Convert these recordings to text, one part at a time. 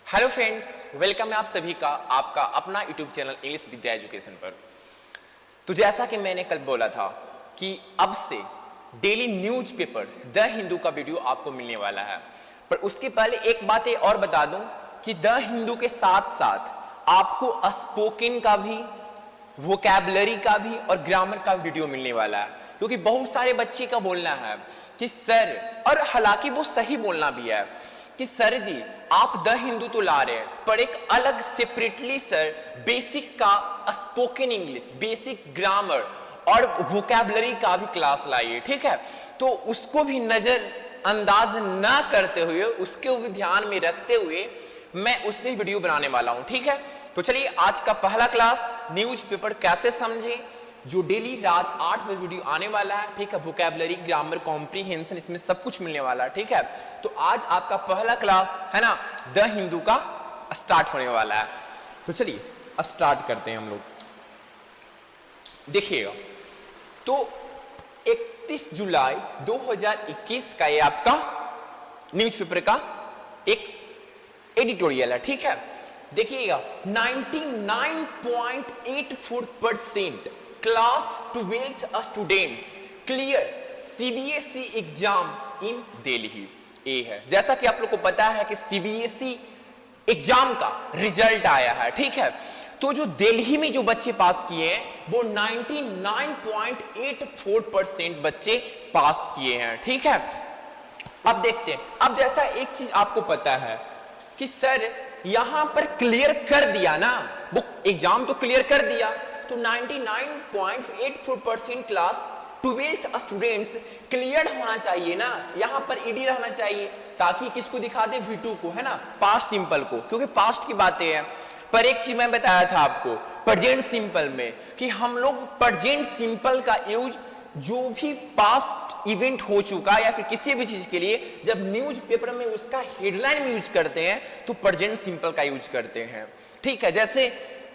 Hello friends, welcome है आप सभी का आपका अपना यूट्यूब चैनल इंग्लिश विद्या एजुकेशन पर। तो जैसा कि मैंने कल बोला था कि अब से डेली न्यूज़पेपर द हिंदू का वीडियो आपको मिलने वाला है, पर उसके पहले एक बात और बता दूं कि द हिंदू के साथ साथ आपको स्पोकन का भी, वोकैबुलरी का भी और ग्रामर का वीडियो मिलने वाला है। क्योंकि बहुत सारे बच्चे का बोलना है कि सर, और हालांकि वो सही बोलना भी है कि सर जी आप द हिंदू तो ला रहे हैं, पर एक अलग सेपरेटली सर बेसिक का स्पोकन इंग्लिश, बेसिक ग्रामर और वोकैबुलरी का भी क्लास लाइए, ठीक है। तो उसको भी नजरअंदाज ना करते हुए, उसको भी ध्यान में रखते हुए मैं उस पर वीडियो बनाने वाला हूं, ठीक है। तो चलिए आज का पहला क्लास न्यूज़पेपर कैसे समझे, जो डेली रात 8 बजे वीडियो आने वाला है, ठीक है। वोकैबुलरी, ग्रामर, कॉम्प्रीहेंशन, इसमें सब कुछ मिलने वाला है, ठीक है। तो आज आपका पहला क्लास है ना, द हिंदू का स्टार्ट होने वाला है। तो चलिए स्टार्ट करते हैं हम लोग। देखिएगा, तो 31 जुलाई 2021 का ये आपका न्यूज़पेपर का एक एडिटोरियल है, ठीक है। देखिएगा, 99.84% class 12th students clear CBSE exam in Delhi. ए है, जैसा कि आप लोग को पता है कि सीबीएसई एग्जाम का रिजल्ट आया है, ठीक है। तो जो दिल्ली में जो बच्चे पास किए हैं वो 99.84% बच्चे पास किए हैं, ठीक है। अब देखते हैं, अब जैसा एक चीज आपको पता है कि सर यहां पर क्लियर कर दिया ना, वो एग्जाम तो क्लियर कर दिया, तो 99.84% क्लास 12th स्टूडेंट्स क्लियर होना चाहिए ना, यहां पर ईडी रहना चाहिए, ताकि किसको दिखा दे, V2 को, है ना, पास्ट सिंपल को, क्योंकि पास्ट की बातें हैं। पर एक चीज मैं बताया था आपको प्रेजेंट सिंपल में कि हम लोग प्रेजेंट सिंपल का यूज जो भी पास्ट इवेंट हो चुका या फिर किसी भी चीज के लिए जब न्यूज़पेपर में उसका हेडलाइन में यूज करते हैं तो प्रेजेंट सिंपल का यूज करते हैं, ठीक है। जैसे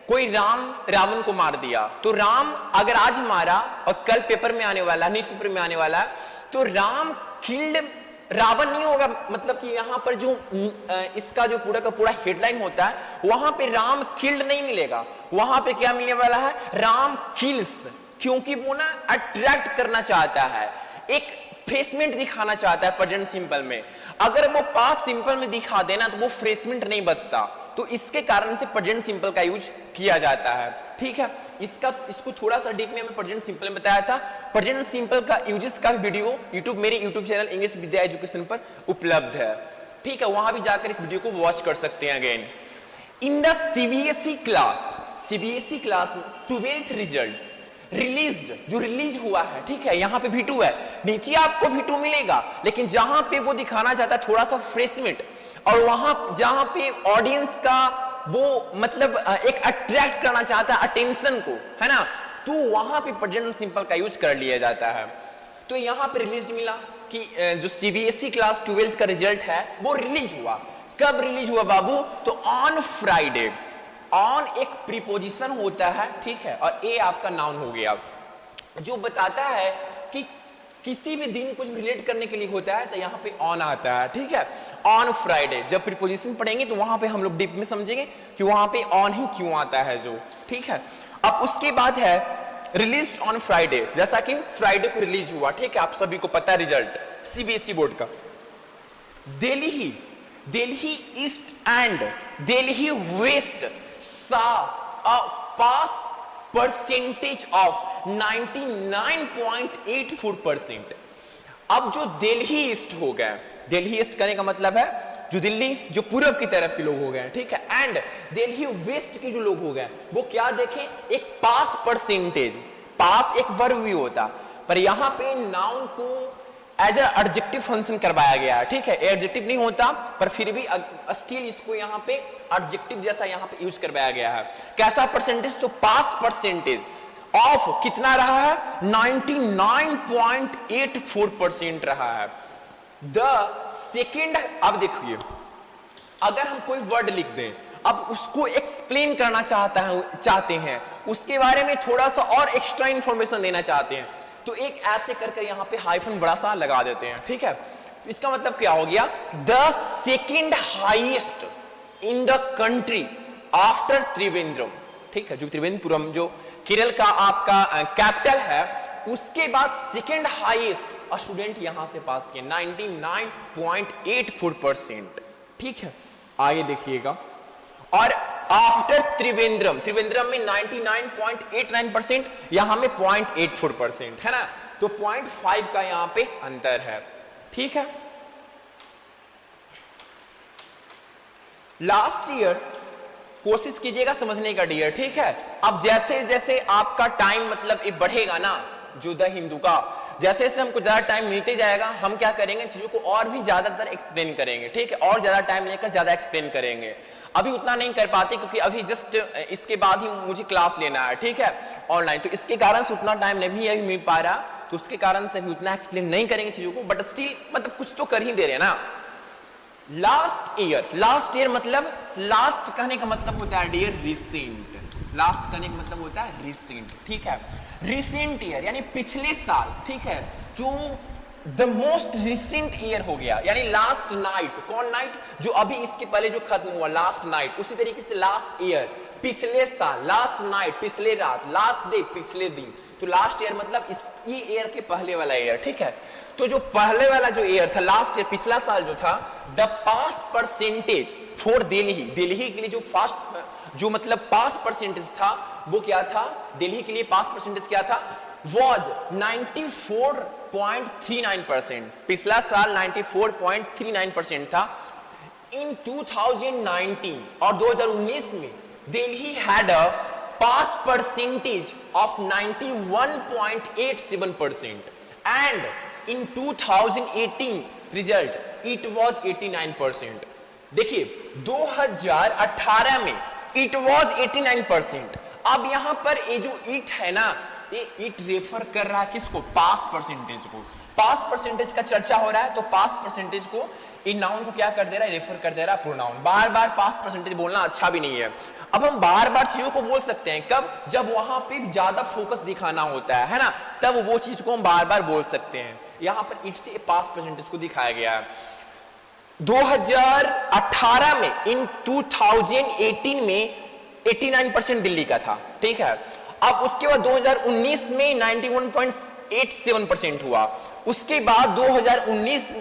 कोई रावण को मार दिया, तो राम अगर आज मारा और कल पेपर में आने वाला, न्यूज़पेपर में आने वाला, तो राम किल्ड रावण नहीं होगा, मतलब कि यहाँ पर जो इसका जो पूरा का पूरा हेडलाइन होता है वहां पे राम किल्ड नहीं मिलेगा, वहां पे क्या मिलने वाला है, राम किल्स, क्योंकि वो ना अट्रैक्ट करना चाहता है, एक फ्रेशमेंट दिखाना चाहता है प्रेजेंट सिंपल में। अगर वो पास्ट सिंपल में दिखा देना तो वो फ्रेशमेंट नहीं बचता, तो इसके कारण से प्रेजेंट सिंपल का यूज किया जाता है, ठीक है। इसको थोड़ा सा डीप में मैं प्रेजेंट सिंपल में बताया था। प्रेजेंट सिंपल का यूजेस का वीडियो मेरे यूट्यूब चैनल इंग्लिश विद्या एजुकेशन पर उपलब्ध है, ठीक है, वहां भी जाकर इस वीडियो को वॉच कर सकते हैं again. In the CBSE class 12th results released, जो रिलीज हुआ है, ठीक है, यहाँ पे V2 है, नीचे आपको V2 मिलेगा, लेकिन जहां पे वो दिखाना चाहता है थोड़ा सा फ्रेशमेंट, और वहां जहां पे ऑडियंस का वो मतलब एक अट्रैक्ट करना चाहता है अटेंशन को, है ना, तो वहां पे प्रेजेंट सिंपल का यूज कर लिया जाता है। तो यहाँ पे रिलीज मिला कि जो सीबीएसई क्लास 12th का रिजल्ट है वो रिलीज हुआ। कब रिलीज हुआ बाबू, तो ऑन फ्राइडे। ऑन एक प्रीपोजिशन होता है, ठीक है, और ए आपका नाउन हो गया, जो बताता है कि किसी भी दिन कुछ रिलेट करने के लिए होता है, तो यहाँ पे ऑन आता है, ठीक है। ऑन फ्राइडे जब प्रीपोजिशन पढ़ेंगे तो वहां पे हम लोग डीप में समझेंगे कि वहां पे ऑन ही क्यों आता है, जो, ठीक है। अब उसके बाद है रिलीज ऑन फ्राइडे, जैसा कि फ्राइडे को रिलीज हुआ, ठीक है, आप सभी को पता है रिजल्ट सीबीएसई बोर्ड का। Delhi east and Delhi west saw a pass percentage of 99.84%। अब जो दिल्ली ईस्ट हो गए, दिल्ली ईस्ट करने का मतलब है जो दिल्ली जो पूरब की तरफ के लोग हो गए, ठीक है, एंड दिल्ली वेस्ट के जो लोग हो गए वो क्या देखें, एक पास परसेंटेज, पास एक वर्ब भी होता, पर यहां पे नाउन को एज ए एडजेक्टिव फंक्शन करवाया गया है, ठीक है, एडजेक्टिव नहीं होता पर फिर भी स्टिल इसको यहाँ पे एडजेक्टिव जैसा यहाँ पे यूज करवाया गया है। कैसा परसेंटेज, तो पास परसेंटेज ऑफ कितना रहा है, 99.84% रहा है। द सेकेंड, अब देखिए, अगर हम कोई वर्ड लिख दें, अब उसको एक्सप्लेन करना चाहते हैं, उसके बारे में थोड़ा सा और एक्स्ट्रा इंफॉर्मेशन देना चाहते हैं, तो एक ऐसे करके यहां पे हाइफन बड़ा सा लगा देते हैं, ठीक है। इसका मतलब क्या हो गया, the second highest in the country after Trivandrum, ठीक है, जो त्रिवेंद्रपुरम जो केरल का आपका कैपिटल है, उसके बाद सेकेंड हाईएस्ट स्टूडेंट यहां से पास किए 99.84%, ठीक है। आगे देखिएगा, और आफ्टर त्रिवेंद्रम, त्रिवेंद्रम में 99.89%, यहां में 0.84% है ना, तो 0.5 का यहां पे अंतर है, ठीक है। लास्ट ईयर कोशिश कीजिएगा समझने का डियर, ठीक है। अब जैसे जैसे आपका टाइम मतलब ये बढ़ेगा ना, जो द हिंदू का जैसे जैसे हमको ज्यादा टाइम मिलते जाएगा, हम क्या करेंगे, चीजों को और भी ज्यादातर एक्सप्लेन करेंगे, ठीक है, और ज्यादा टाइम लेकर ज्यादा एक्सप्लेन करेंगे। अभी उतना नहीं कर पाते क्योंकि अभी जस्ट इसके बाद ही मुझे क्लास लेना है, ठीक है, ऑनलाइन, तो इसके कारण से उतना टाइम नहीं अभी मिल पा रहा, तो उसके कारण से अभी उतना एक्सप्लेन नहीं करेंगे चीजों को, बट स्टिल मतलब कुछ तो कर ही दे रहे ना। लास्ट ईयर मतलब लास्ट कहने का मतलब होता है डियर रिसेंट, लास्ट कहने का मतलब होता है रिसेंट, ठीक है, रिसेंट ईयर यानी पिछले साल, ठीक है, जो द मोस्ट रिसेंट ईयर हो गया, यानी लास्ट नाइट, कौन नाइट, जो अभी इसके पहले जो खत्म हुआ लास्ट नाइट, उसी तरीके से लास्ट ईयर पिछले साल, लास्ट नाइट पिछले रात, लास्ट डे पिछले दिन, तो लास्ट ईयर मतलब इस ईयर के पहले वाला ईयर, ठीक है। तो जो पहले वाला जो ईयर था, लास्ट ईयर पिछला साल जो था, the pass percentage for Delhi, Delhi के लिए जो फास्ट जो मतलब पास परसेंटेज था वो क्या था, दिल्ली के लिए पास परसेंटेज क्या था, वॉज 94.39%, पिछला साल 94.39% था। इन 2019 और 2019 में Delhi had a pass percentage of 91.87% and in 2018 result it was 89%। देखिए 2018 में इट वॉज 89%। अब यहां पर ये जो इट है ना, ये इट रेफर कर रहा है किसको, पास परसेंटेज को, पास परसेंटेज का चर्चा हो रहा है, तो पास परसेंटेज को इन नाउन को क्या कर दे रहा है, रेफर कर दे रहा है प्रोनाउन। बार बार पास परसेंटेज बोलना अच्छा भी नहीं है। अब हम बार बार चीजों को बोल सकते हैं कब, जब वहां पे ज्यादा फोकस दिखाना होता है ना, तब वो चीज को हम बार बार बोल सकते हैं। यहां पर इट से पास परसेंटेज को दिखाया गया है। 2018 में, इन 2018 में 89% दिल्ली का था, ठीक है। अब उसके बाद 2019 में 91.87% हुआ। उसके बाद 2019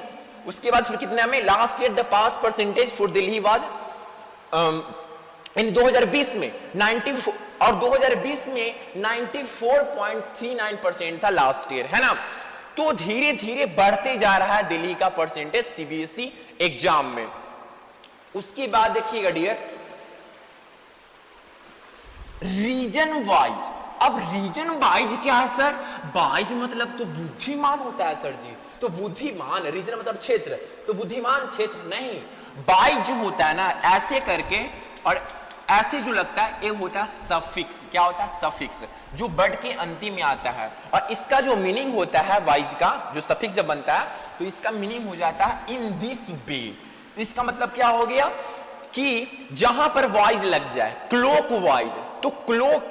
उसके बाद फिर कितना में, last year the pass percentage for Delhi was in 2020 में 94 और 2020 में 94.39% था लास्ट ईयर, है ना। तो धीरे धीरे बढ़ते जा रहा है दिल्ली का परसेंटेज सीबीएसई एग्जाम में। उसके बाद देखिएगा डियर, रीजन वाइज। अब रीजन वाइज क्या है सर, वाइज मतलब तो बुद्धिमान होता है सर जी, तो बुद्धिमान, रीजन मतलब क्षेत्र, तो बुद्धिमान क्षेत्र नहीं। वाइज जो होता है ना ऐसे करके और ऐसे जो लगता है, ये होता है सफिक्स। क्या होता है, सफिक्स, जो वर्ड के अंतिम में आता है। और इसका जो मीनिंग होता है वाइज का, जो सफिक्स जब बनता है तो इसका मीनिंग हो जाता है इन दिस वे। इसका मतलब क्या हो गया कि जहां पर वाइज लग जाए, क्लॉक वाइज, तो क्लॉक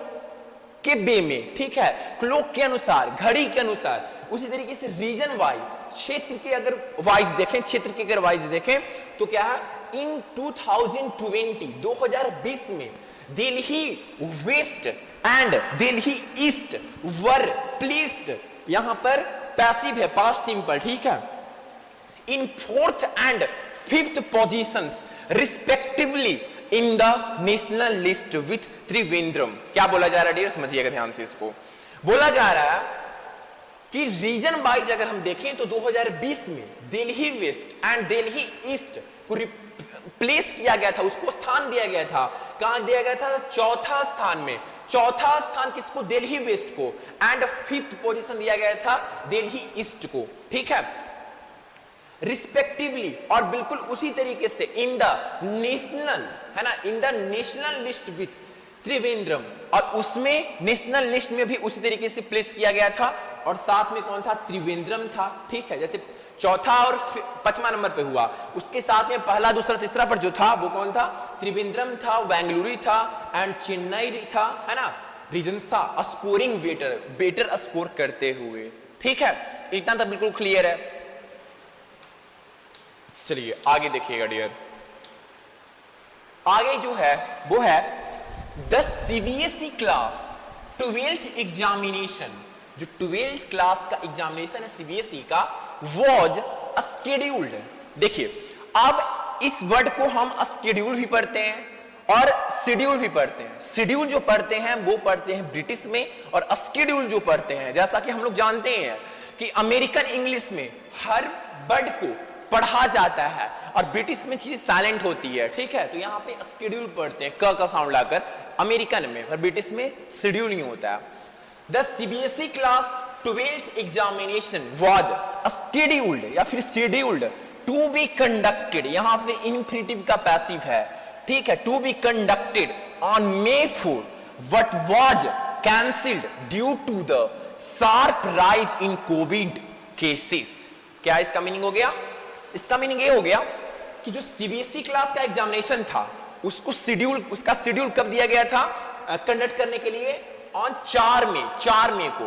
के वे में, ठीक है, क्लॉक के अनुसार, घड़ी के अनुसार। उसी तरीके से रीजन वाइज, क्षेत्र के अगर वाइज देखें, क्षेत्र के अगर वाइज देखें तो क्या है, इन 2020 में Delhi west and Delhi east were placed, यहां पर पैसिव है, पास्ट सिंपल, ठीक है, in 4th and 5th positions respectively in the national list with Trivandrum. क्या बोला जा रहा है डियर, समझिएगा ध्यान से। इसको बोला जा रहा है कि रीजन वाइज अगर हम देखें तो 2020 में Delhi west and Delhi east को प्लेस किया गया था, उसको स्थान दिया गया था। कहां दिया गया था, चौथा स्थान में। चौथा स्थान किसको, दिल्ली वेस्ट को, एंड 5th पोजीशन दिया गया था दिल्ली ईस्ट को, ठीक है, रिस्पेक्टिवली। और बिल्कुल उसी तरीके से इन द नेशनल, है ना, इन the national list with Trivandrum, और उसमें नेशनल लिस्ट में भी उसी तरीके से प्लेस किया गया था। और साथ में कौन था, त्रिवेंद्रम था, ठीक है। जैसे चौथा और 5वां नंबर पे हुआ, उसके साथ में पहला, दूसरा, तीसरा पर जो था वो कौन था, त्रिवेंद्रम था, बेंगलुरु था एंड चेन्नई था, है ना, रीजन्स था। स्कोरिंग बेटर स्कोर करते हुए, ठीक है। इतना तो बिल्कुल क्लियर है। चलिए आगे देखिएगा डियर, आगे जो है वो है the CBSE class 12th examination, जो 12th क्लास का एग्जामिनेशन है सीबीएसई का, वॉज स्केड्यूल्ड। देखिए अब इस वर्ड को हम स्केड्यूल भी पढ़ते हैं और शेड्यूल भी पढ़ते हैं। शेड्यूल जो पढ़ते हैं वो पढ़ते हैं ब्रिटिश में, और स्केड्यूल जो पढ़ते हैं, जैसा कि हम लोग जानते हैं कि अमेरिकन इंग्लिश में हर वर्ड को पढ़ा जाता है और ब्रिटिश में चीज साइलेंट होती है, ठीक है। तो यहाँ पे शेड्यूल पढ़ते हैं क का साउंड लाकर अमेरिकन में, पर ब्रिटिश में शेड्यूल नहीं होता है। The CBSE class 12th examination was scheduled या फिर शेड्यूल्ड टू बी कंडक्टेड, यहाँ पे इन्फिनिटिव का पैसिव है, ठीक है, to be conducted on May 4 but was cancelled due to the sharp rise in covid cases. क्या इसका मीनिंग हो गया? इसका मीनिंग ये हो गया कि जो सीबीएसई क्लास का एग्जामिनेशन था उसका शेड्यूल कब दिया गया था कंडक्ट करने के लिए? ऑन 4 मई को,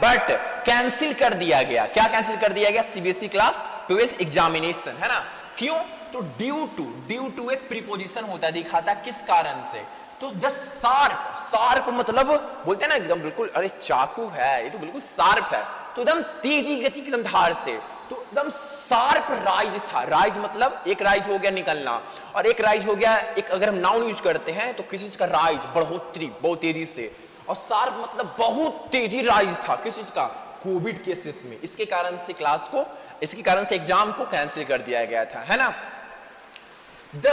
बट कैंसिल कर दिया गया। क्या कैंसिल कर दिया गया? सीबीएसई क्लास 12th एग्जामिनेशन, है ना। क्यों? तो ड्यू टू एक प्रीपोजिशन होता है, दिखाता किस कारण से। तो द शार्प मतलब बोलते हैं ना एकदम बिल्कुल, अरे चाकू है ये तो बिल्कुल शार्प है, तो एकदम तेजी गति की धार से, तो एकदम शार्प राइज था। राइज मतलब एक राइज हो गया निकलना, और एक राइज हो गया, एक अगर हम नाउन यूज करते हैं तो किसी चीज का राइज बढ़ोतरी बहुत तेजी से, और शार्प मतलब बहुत तेजी राइज था किस चीज का? कोविड केसेस में। इसके कारण से एग्जाम को कैंसिल कर दिया गया था, है ना। The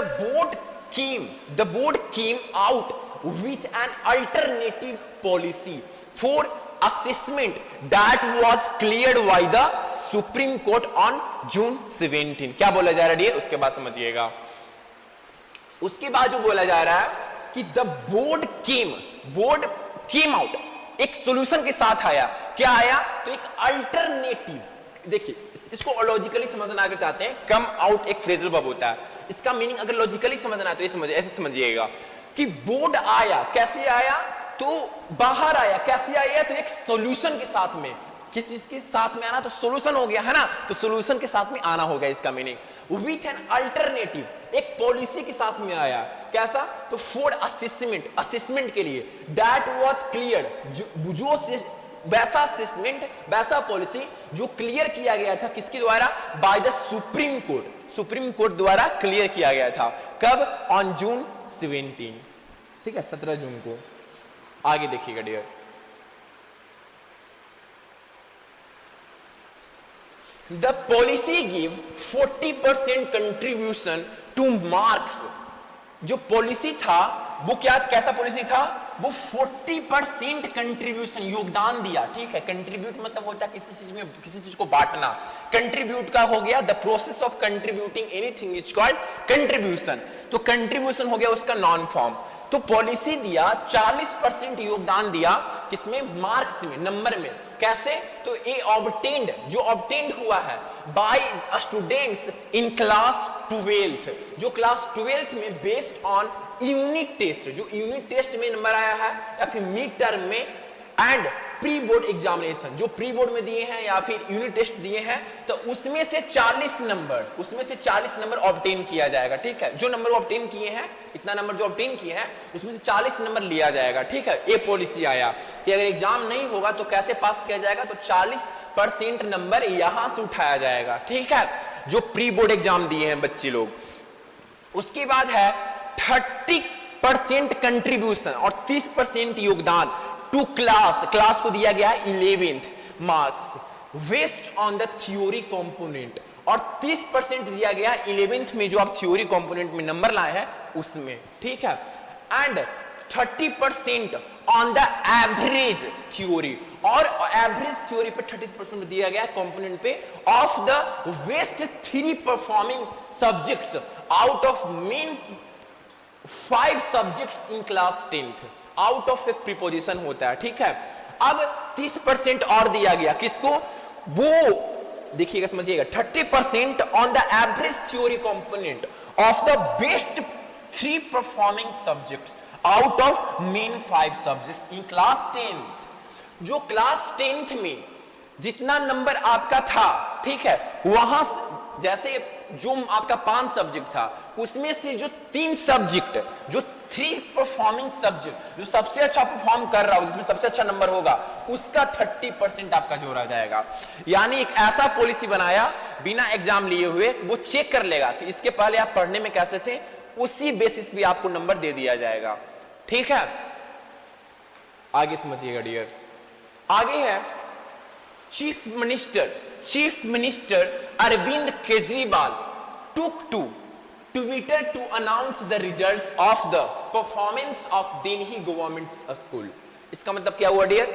board came out with an alternative policy for assessment that was cleared by the Supreme Court on June 17। क्या बोला जा रहा है? उसके बाद समझिएगा। उसके बाद जो बोला जा रहा है कि the board came out, एक सॉल्यूशन के साथ आया। क्या आया? तो एक अल्टरनेटिव। देखिए इसको लॉजिकली समझना अगर चाहते हैं, कम आउट एक फ्रेजल वर्ब होता है, इसका मीनिंग अगर लॉजिकली समझना है तो ऐसे समझिएगा कि बोर्ड आया, कैसे आया? तो बाहर आया। कैसे आया? तो एक सॉल्यूशन के साथ में। किस चीज के साथ में आना? तो सॉल्यूशन हो गया, है ना। तो सॉल्यूशन के साथ में आना हो गया इसका मीनिंग। विथ एन अल्टरनेटिव, एक पॉलिसी के साथ में आया। कैसा? तो फॉर असेसमेंट के लिए, दैट वाज क्लियर, जो वैसा असेसमेंट, वैसा पॉलिसी जो क्लियर किया गया था किसके द्वारा? बाय द सुप्रीम कोर्ट द्वारा क्लियर किया गया था। कब? ऑन जून 17, ठीक है, 17 जून को। आगे देखिएगा dear, the policy give 40% contribution to marks. जो पॉलिसी था वो कैसा पॉलिसी था? वो 40% कंट्रीब्यूशन, योगदान दिया, ठीक है। कंट्रीब्यूट मतलब होता है किसी चीज को बांटना। कंट्रीब्यूट का हो गया the process of contributing anything is called contribution. तो कंट्रीब्यूशन हो गया उसका नॉन फॉर्म। तो पॉलिसी दिया 40% योगदान दिया किसमें? मार्क्स में, नंबर में। कैसे? तो ये ऑब्टेन्ड, जो ऑब्टेन्ड हुआ है bye students in class 12th, जो क्लास 12th में बेस्ड ऑन यूनिट टेस्ट, जो यूनिट टेस्ट में नंबर आया है या फिर मिड टर्म में, एंड प्री बोर्ड एग्जामिनेशन, जो प्री बोर्ड में दिए हैं या फिर यूनिट टेस्ट दिए हैं, तो उसमें से 40 नंबर ऑब्टेन किया जाएगा, ठीक है। जो नंबर ऑब्टेन किए हैं, इतना नंबर जो ऑब्टेन किए हैं, उसमें से 40 नंबर लिया जाएगा, ठीक है। ये पॉलिसी आया कि अगर एग्जाम नहीं होगा तो कैसे पास किया जाएगा? तो 40% नंबर यहां से उठाया जाएगा, ठीक है, जो प्री बोर्ड एग्जाम दिए हैं बच्चे लोग। उसके बाद है 30% कंट्रीब्यूशन और 30% योगदान टू क्लास को दिया गया है 11th marks based on the theory component, और 30% दिया गया 11th में जो आप थ्योरी कंपोनेंट में नंबर लाए हैं उसमें, ठीक है। And 30% on the average theory, और एवरेज थ्योरी पे 30% दिया गया कंपोनेंट पे of the best 3 performing subjects out of main 5 subjects in class 10th। Out of एक प्रीपोजिशन होता है, ठीक है। अब 30% और दिया गया किसको? वो देखिएगा, समझिएगा, 30% on the average theory component of the best 3 performing subjects out of main 5 subjects in class 10th। जो क्लास 10th में जितना नंबर आपका था, ठीक है, वहां जैसे जो आपका 5 सब्जेक्ट था उसमें से जो 3 सब्जेक्ट, जो 3 परफॉर्मिंग सब्जेक्ट, जो सबसे अच्छा परफॉर्म कर रहा हो, जिसमें सबसे अच्छा नंबर होगा, उसका 30% आपका जोड़ा जाएगा। यानी एक ऐसा पॉलिसी बनाया बिना एग्जाम लिए हुए, वो चेक कर लेगा कि इसके पहले आप पढ़ने में कैसे थे, उसी बेसिस पे आपको नंबर दे दिया जाएगा। ठीक है, आगे समझिएगा डियर। आगे है chief minister Arvind Kejriwal took to Twitter to announce the results of the performance of Delhi government school। इसका मतलब क्या हुआ डियर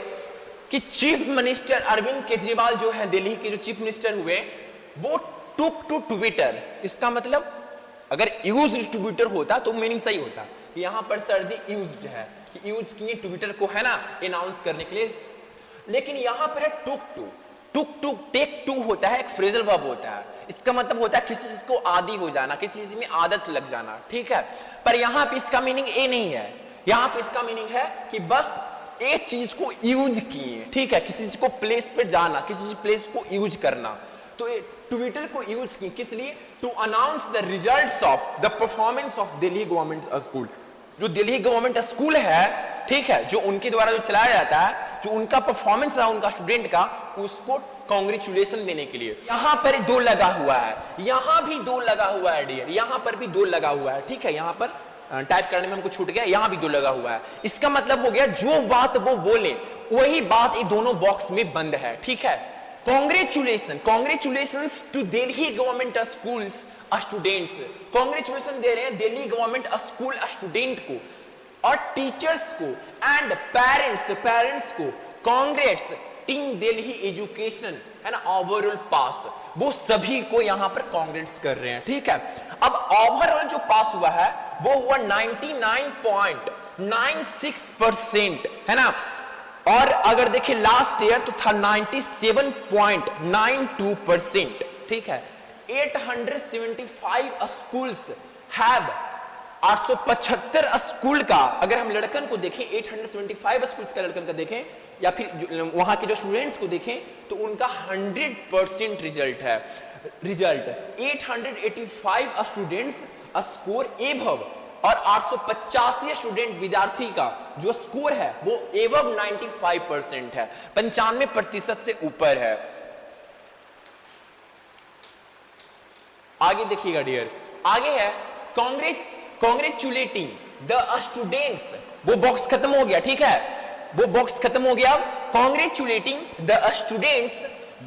कि चीफ मिनिस्टर अरविंद केजरीवाल जो है दिल्ली के जो चीफ मिनिस्टर हुए, वो took to Twitter। इसका मतलब अगर यूज्ड ट्विटर होता तो मीनिंग सही होता, यहां पर सर जी यूज्ड है कि यूज किए ट्विटर को, है ना, अनाउंस करने के लिए, लेकिन यहां पर है टुक टू टेक टू होता है, एक फ्रेजल वर्ब होता है। इसका मतलब होता है किसी चीज को आदी हो जाना, किसी चीज में आदत लग जाना। ठीक है, पर यहां पे इसका मीनिंग ए नहीं है, यहां पे इसका मीनिंग है कि बस एक चीज को यूज किए। ठीक है, किसी चीज को प्लेस पर जाना, किसी प्लेस को यूज करना, तो ट्विटर को यूज किए किस लिए? To announce the results of the performance of Delhi government school. जो दिल्ली गवर्नमेंट स्कूल है, ठीक है, जो उनके द्वारा जो चलाया जाता है, जो उनका परफॉर्मेंस रहा उनका स्टूडेंट का, उसको कांग्रेचुलेशन देने के लिए। यहां पर 2 लगा हुआ है, यहां भी 2 लगा हुआ है डियर, यहां पर भी 2 लगा हुआ है। ठीक है, यहां पर टाइप करने में हमको छूट गया, यहां भी 2 लगा हुआ है। इसका मतलब हो गया जो बात वो बोले वही बात ये दोनों बॉक्स में बंद है। ठीक है, congratulation to Delhi government schools students, congratulation दे रहे हैं दिल्ली गवर्नमेंट स्कूल स्टूडेंट को और टीचर्स को एंड पेरेंट्स को। कांग्रेट्स टीम दिल्ली एजुकेशन है ना, ओवरऑल पास, वो सभी को यहां पर कांग्रेट्स कर रहे हैं। ठीक है, अब ओवरऑल जो पास हुआ है वो हुआ 99.96% है ना, और अगर देखिए लास्ट ईयर तो था 97.92%। ठीक है, 875 स्कूल्स हैव 875 स्कूल का, अगर हम लड़कन को देखें 875 स्कूल्स का लड़कन का देखें, या फिर वहां के जो स्टूडेंट्स को देखें, तो उनका 100% रिजल्ट है। रिजल्ट 885 स्टूडेंट्स स्कोर एबव, और 885 स्टूडेंट विद्यार्थी का जो स्कोर है वो एबव 95% है, 95% से ऊपर है। आगे देखिएगा डियर, आगे है कांग्रेचुलेटिंग द स्टूडेंट्स, वो बॉक्स खत्म हो गया। ठीक है, वो बॉक्स खत्म हो गया। Congratulating the students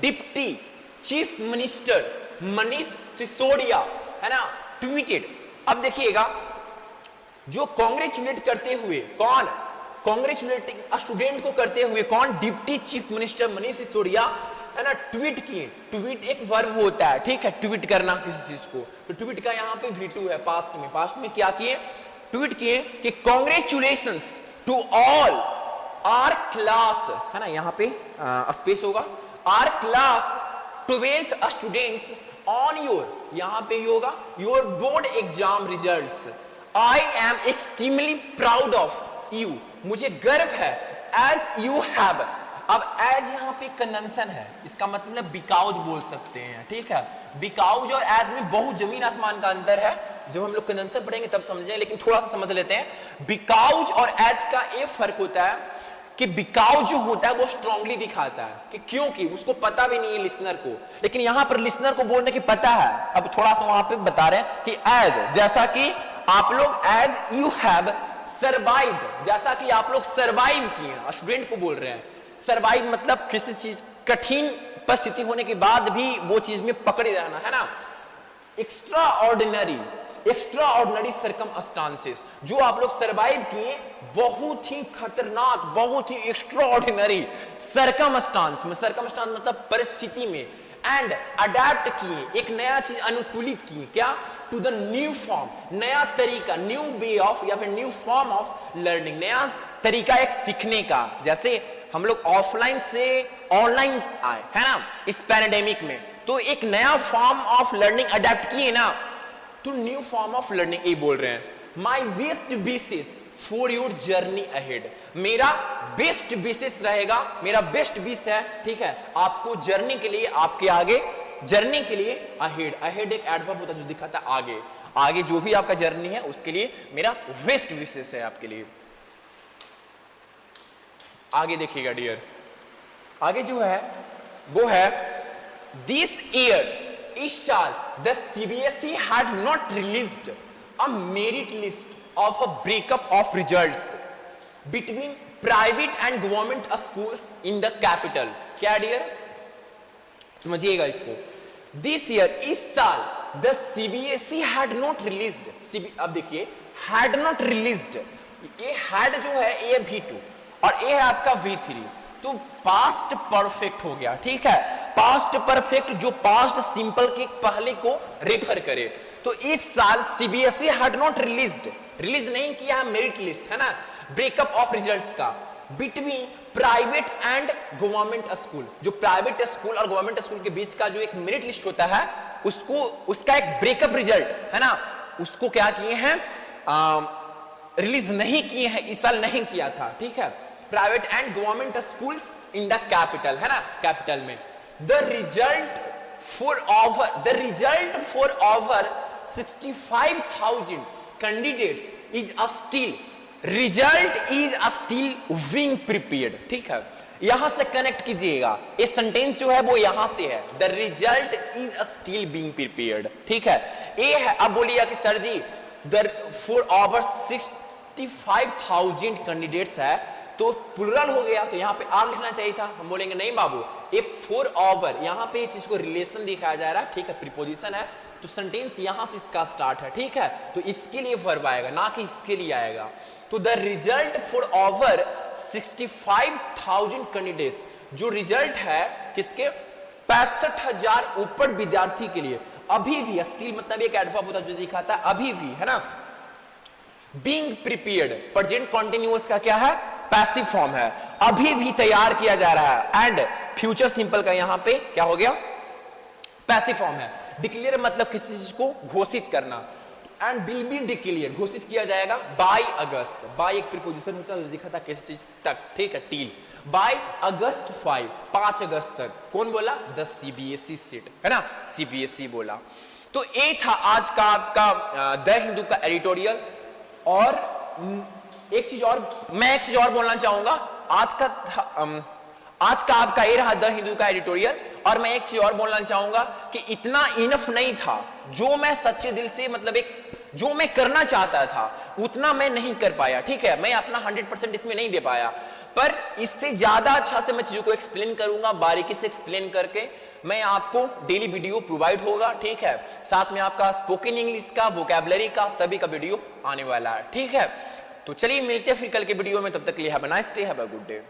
deputy chief minister Manish Sisodia, है ना, ट्वीटेड। अब देखिएगा, जो कांग्रेचुलेट करते हुए कौन, कांग्रेचुलेटिंग स्टूडेंट को करते हुए कौन? Deputy chief minister Manish Sisodia, है ना, ट्वीट किए। ट्वीट एक वर्ब होता है, ठीक है, ट्वीट करना किसी चीज को, तो ट्वीट का यहाँ पे V2 है पास्ट में क्या किए? ट्वीट किए कि congratulations to all our class, है ना, यहाँ पे स्पेस होगा, our class 12th students on your, यहाँ पे होगा your board exam results. I am extremely proud of you, मुझे गर्व है, एज यू हैव। अब एज यहाँ पे कंजंक्शन है, इसका मतलब बिकॉज बोल सकते हैं। ठीक है, बिकॉज और एज में बहुत जमीन आसमान का अंतर है, जब हम लोग कंजंक्शन पढ़ेंगे तब समझेंगे, लेकिन थोड़ा सा समझ लेते हैं। बिकॉज और एज का ये फर्क होता है कि बिकॉज जो होता है वो स्ट्रांगली दिखाता है कि क्योंकि उसको पता भी नहीं है लिसनर को, लेकिन यहां पर लिसनर को बोलने की पता है। अब थोड़ा सा वहां पे बता रहे हैं कि एज, जैसा कि आप लोग एज यू हैव सर्वाइव्ड, जैसा कि आप लोग सर्वाइव किए, स्टूडेंट को बोल रहे हैं। सर्वाइव मतलब किसी चीज कठिन परिस्थिति होने के बाद भी वो चीज में पकड़े रहना, है ना। एक्स्ट्राऑर्डिनरी सर्कमस्टांसेस, जो आप लोग सर्वाइव किए, बहुत ही खतरनाक, बहुत ही एक्स्ट्राऑर्डिनरी सर्कमस्टांस मतलब परिस्थिति में, एंड अडेप्ट किए, एक नया चीज अनुकूलित किए, क्या? टू द न्यू फॉर्म, नया तरीका, न्यू वे ऑफ या फिर न्यू फॉर्म ऑफ लर्निंग, नया तरीका एक सीखने का। जैसे हम लोग ऑफलाइन से ऑनलाइन आए, है ना, इस पैंडेमिक में, तो एक नया फॉर्म ऑफ लर्निंग अडेप्ट किए ना, तो न्यू फॉर्म ऑफ लर्निंग ये बोल रहे हैं। My best wishes for your journey ahead, मेरा बेस्ट विशेस रहेगा, मेरा बेस्ट विश है, ठीक है, आपको जर्नी के लिए, आपके आगे जर्नी के लिए अहेड, अहेड एक एडवर्ब होता है जो दिखाता है आगे, आगे जो भी आपका जर्नी है उसके लिए मेरा बेस्ट विशेष है आपके लिए। आगे देखिएगा डियर, आगे जो है वो है दिस ईयर, इस साल the CBSE had not released a merit list of a breakup of results between private and government schools in the capital. क्या डियर, समझिएगा इसको, दिस ईयर, इस साल the CBSE had not released, अब देखिए had not released, ये had जो है ए V2 और ये है आपका V3, तो पास्ट परफेक्ट हो गया, ठीक है, पास्ट परफेक्ट जो पास्ट सिंपल के पहले को रेफर करे। तो इस साल CBSE had not released, release नहीं किया है मेरिट लिस्ट, है ना, ब्रेकअप ऑफ रिजल्ट्स का between private and government school, जो प्राइवेट स्कूल और गवर्नमेंट स्कूल के बीच का जो एक मेरिट लिस्ट होता है उसको, उसका एक ब्रेकअप रिजल्ट है ना, उसको क्या किए हैं, रिलीज नहीं किए हैं, इस साल नहीं किया था, ठीक है, private and government schools in the capital, है ना, कैपिटल में। The result for over 65,000 candidates is still, result is still being prepared, ठीक है, यहां से कनेक्ट कीजिएगा, ये सेंटेंस जो है वो यहां से है, the result is still being prepared, ठीक है, ये है। अब बोलिए कि sir ji for over 65,000 candidates है तो प्लुरल हो गया, तो यहाँ पे आर लिखना चाहिए था, हम बोलेंगे नहीं बाबू, ये फॉर ओवर, यहाँ पे चीज को रिलेशन दिखाया जा रहा है, ठीक है, प्रीपोजिशन है, तो सेंटेंस यहां से इसका स्टार्ट है, ठीक है, तो इसके लिए वर्ब आएगा ना कि इसके लिए आएगा। तो the result for over 65,000 candidates, जो रिजल्ट है किसके, 65,000 ऊपर विद्यार्थी के लिए, अभी भी स्टिल मतलब एक एडवर्ब होता है जो दिखाता है अभी भी, है ना, बीइंग प्रिपेयर्ड, प्रेजेंट कंटीन्यूअस का क्या है, पैसिव फॉर्म है, अभी भी तैयार किया जा रहा है, एंड फ्यूचर सिंपल का यहां पे क्या हो गया, पैसिव फॉर्म है। डिक्लेयर मतलब किसी चीज को घोषित करना, एंड विल बी डिक्लेयर, घोषित किया जाएगा बाय अगस्त, बाय एक प्रीपोजिशन होता है जो दिखाता है किसी चीज तक, ठीक है, टील, बाय अगस्त 5 अगस्त तक, कौन बोला, द सीबीएसई सेट, है ना, सीबीएसई बोला। तो ये था आज का आपका द हिंदू का एडिटोरियल। और एक चीज और, मैं एक चीज और बोलना चाहूंगा, आज का आपका ये रहा द हिंदू का एडिटोरियल, और मैं एक चीज और बोलना चाहूंगा कि इतना इनफ नहीं था, जो मैं सच्चे दिल से मतलब एक जो मैं करना चाहता था उतना मैं नहीं कर पाया, ठीक है, मैं अपना 100% इसमें नहीं दे पाया, पर इससे ज्यादा अच्छा से मैं चीजों को एक्सप्लेन करूंगा, बारीकी से एक्सप्लेन करके मैं आपको डेली वीडियो प्रोवाइड होगा, ठीक है, साथ में आपका स्पोकन इंग्लिश का, वोकैबुलरी का, सभी का वीडियो आने वाला है, ठीक है। तो चलिए मिलते हैं फिर कल के वीडियो में, तब तक के लिए have a nice day, have a good day.